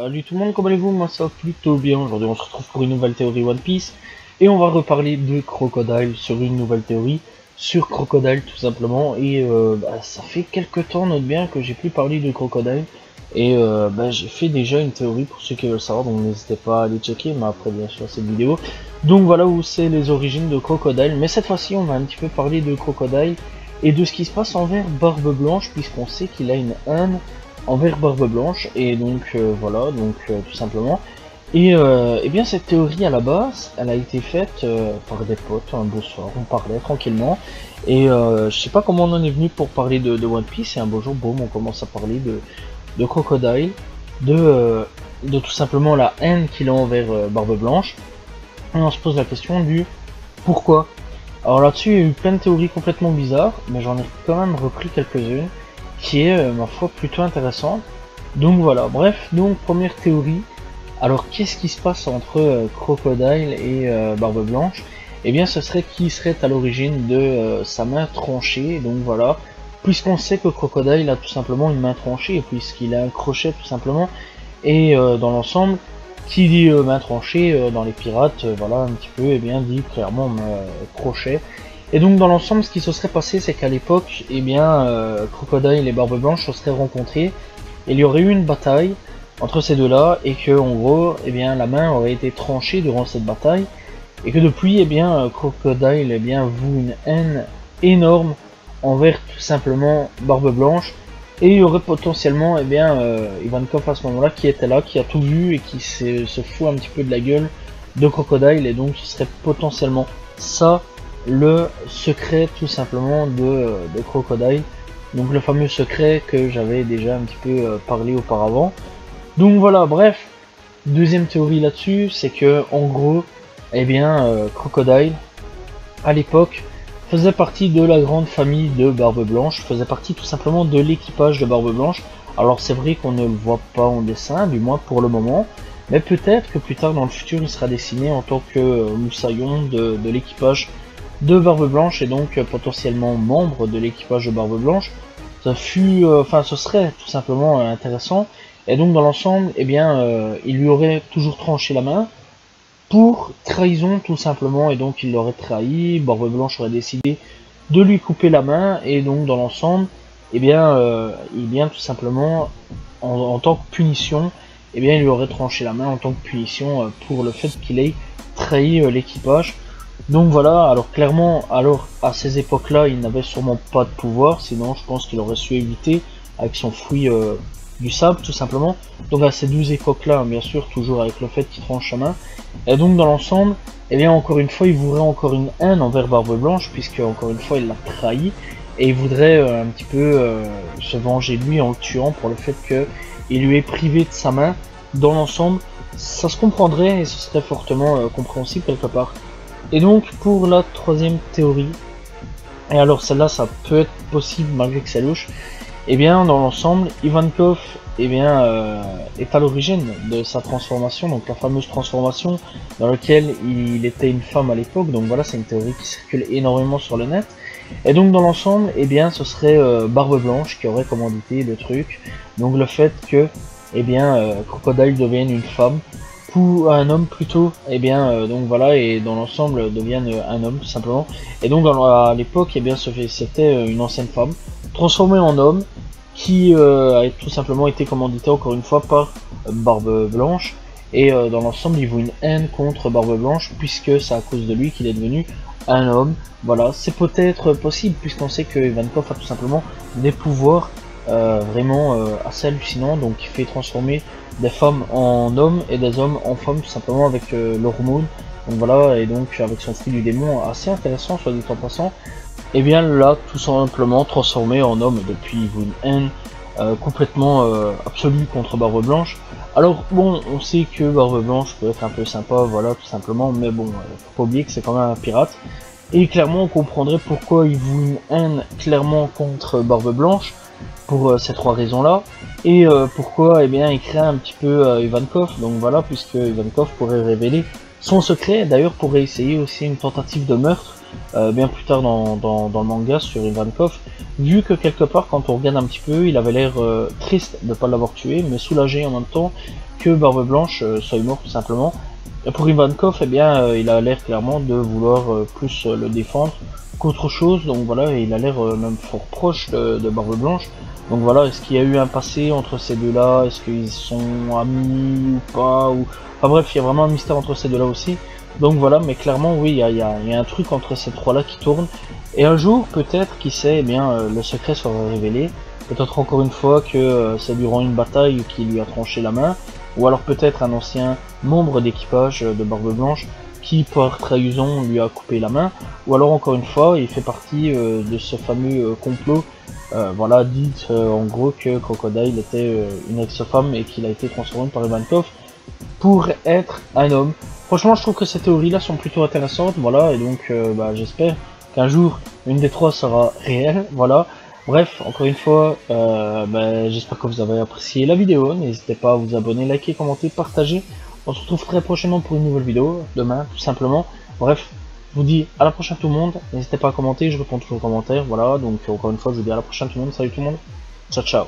Salut tout le monde, comment allez-vous? Moi ça va plutôt bien. Aujourd'hui on se retrouve pour une nouvelle théorie One Piece et on va reparler de Crocodile sur une nouvelle théorie sur Crocodile tout simplement. Et ça fait quelques temps, note bien, que j'ai plus parlé de Crocodile et j'ai fait déjà une théorie pour ceux qui veulent savoir, donc n'hésitez pas à aller checker, mais après bien sûr cette vidéo. Donc voilà où c'est les origines de Crocodile, mais cette fois-ci on va un petit peu parler de Crocodile et de ce qui se passe envers Barbe Blanche, puisqu'on sait qu'il a une haine envers Barbe Blanche, et donc tout simplement. Et bien cette théorie à la base, elle a été faite par des potes un beau soir, on parlait tranquillement, et je sais pas comment on en est venu pour parler de One Piece, et un beau jour, boum, on commence à parler de Crocodile, de tout simplement la haine qu'il a envers Barbe Blanche, et on se pose la question du pourquoi. Alors là-dessus, il y a eu plein de théories complètement bizarres, mais j'en ai quand même repris quelques-unes, qui est, ma foi, plutôt intéressante. Donc voilà, bref, donc première théorie. Alors qu'est-ce qui se passe entre Crocodile et Barbe Blanche? Eh bien ce serait qui serait à l'origine de sa main tranchée, donc voilà. Puisqu'on sait que Crocodile a tout simplement une main tranchée, puisqu'il a un crochet tout simplement, et dans l'ensemble, qui dit main tranchée dans les pirates, voilà un petit peu, et bien dit clairement crochet. Et donc dans l'ensemble, ce qui se serait passé, c'est qu'à l'époque, eh bien, Crocodile et Barbe Blanche se seraient rencontrés, et il y aurait eu une bataille entre ces deux-là, et que en gros, eh bien, la main aurait été tranchée durant cette bataille, et que depuis, eh bien, Crocodile, eh bien, voue une haine énorme envers tout simplement Barbe Blanche, et il y aurait potentiellement, eh bien, Ivankov à ce moment-là qui était là, qui a tout vu et qui se fout un petit peu de la gueule de Crocodile, et donc ce serait potentiellement ça le secret tout simplement de Crocodile, donc le fameux secret que j'avais déjà un petit peu parlé auparavant. Donc voilà, bref, deuxième théorie là-dessus, c'est que en gros, eh bien, Crocodile, à l'époque, faisait partie de la grande famille de Barbe Blanche, faisait partie tout simplement de l'équipage de Barbe Blanche. Alors c'est vrai qu'on ne le voit pas en dessin, du moins pour le moment, mais peut-être que plus tard dans le futur il sera dessiné en tant que moussaillon de l'équipage de Barbe Blanche, et donc potentiellement membre de l'équipage de Barbe Blanche. Ça fut, ce serait tout simplement intéressant. Et donc dans l'ensemble, eh bien, il lui aurait toujours tranché la main pour trahison tout simplement, et donc il l'aurait trahi. Barbe Blanche aurait décidé de lui couper la main, et donc dans l'ensemble, eh bien, tout simplement, en tant que punition, eh bien, il lui aurait tranché la main en tant que punition pour le fait qu'il ait trahi l'équipage. Donc voilà, alors clairement, alors à ces époques-là, il n'avait sûrement pas de pouvoir, sinon je pense qu'il aurait su éviter avec son fruit du sable tout simplement. Donc à ces deux époques-là, bien sûr, toujours avec le fait qu'il tranche sa main. Et donc dans l'ensemble, eh bien encore une fois, il voudrait encore une haine envers Barbe Blanche, puisque encore une fois, il l'a trahi, et il voudrait un petit peu se venger de lui en le tuant pour le fait qu'il lui ait privé de sa main. Dans l'ensemble, ça se comprendrait et ce serait fortement compréhensible quelque part. Et donc pour la troisième théorie, et alors celle-là ça peut être possible malgré que c'est louche, et bien dans l'ensemble, Ivankov est à l'origine de sa transformation, donc la fameuse transformation dans laquelle il était une femme à l'époque. Donc voilà, c'est une théorie qui circule énormément sur le net. Et donc dans l'ensemble, eh bien ce serait Barbe Blanche qui aurait commandité le truc, donc le fait que Crocodile devienne une femme, pour un homme plutôt, et donc voilà, et dans l'ensemble devienne un homme tout simplement. Et donc à l'époque, c'était une ancienne femme transformée en homme qui a tout simplement été commanditée encore une fois par Barbe Blanche, et dans l'ensemble il voue une haine contre Barbe Blanche puisque c'est à cause de lui qu'il est devenu un homme. Voilà, c'est peut-être possible puisqu'on sait que Ivankov a tout simplement des pouvoirs vraiment assez hallucinants, donc il fait transformer des femmes en hommes et des hommes en femmes tout simplement avec l'hormone. Donc voilà, et donc avec son fruit du démon assez intéressant soit dit en passant. Et bien là tout simplement transformé en homme, depuis il voue une haine complètement absolue contre Barbe Blanche. Alors bon, on sait que Barbe Blanche peut être un peu sympa, voilà tout simplement, mais bon, faut pas oublier que c'est quand même un pirate. Et clairement on comprendrait pourquoi il voue une haine clairement contre Barbe Blanche, pour ces trois raisons là, et pourquoi il crée un petit peu Ivankov, donc voilà, puisque Ivankov pourrait révéler son secret, d'ailleurs pourrait essayer aussi une tentative de meurtre bien plus tard dans le manga sur Ivankov, vu que quelque part quand on regarde un petit peu, il avait l'air triste de ne pas l'avoir tué, mais soulagé en même temps que Barbe Blanche soit mort tout simplement. Et pour Ivankov, eh bien, il a l'air clairement de vouloir plus le défendre qu'autre chose, donc voilà, il a l'air même fort proche de Barbe Blanche. Donc voilà, est-ce qu'il y a eu un passé entre ces deux-là? Est-ce qu'ils sont amis ou pas ou... Enfin bref, il y a vraiment un mystère entre ces deux-là aussi. Donc voilà, mais clairement, oui, il y a un truc entre ces trois-là qui tourne. Et un jour, peut-être, qui sait, eh bien, le secret sera révélé. Peut-être encore une fois que c'est durant une bataille qui lui a tranché la main. Ou alors peut-être un ancien membre d'équipage de Barbe Blanche qui, par trahison, lui a coupé la main. Ou alors encore une fois, il fait partie de ce fameux complot. Voilà, dit en gros que Crocodile était une ex-femme et qu'il a été transformé par Ivankov pour être un homme. Franchement, je trouve que ces théories-là sont plutôt intéressantes, voilà, et donc j'espère qu'un jour une des trois sera réelle, voilà. Bref, encore une fois, j'espère que vous avez apprécié la vidéo. N'hésitez pas à vous abonner, liker, commenter, partager. On se retrouve très prochainement pour une nouvelle vidéo, demain, tout simplement. Bref, je vous dis à la prochaine tout le monde. N'hésitez pas à commenter, je réponds toujours aux commentaires, voilà. Donc encore une fois, je vous dis à la prochaine tout le monde. Salut tout le monde. Ciao, ciao.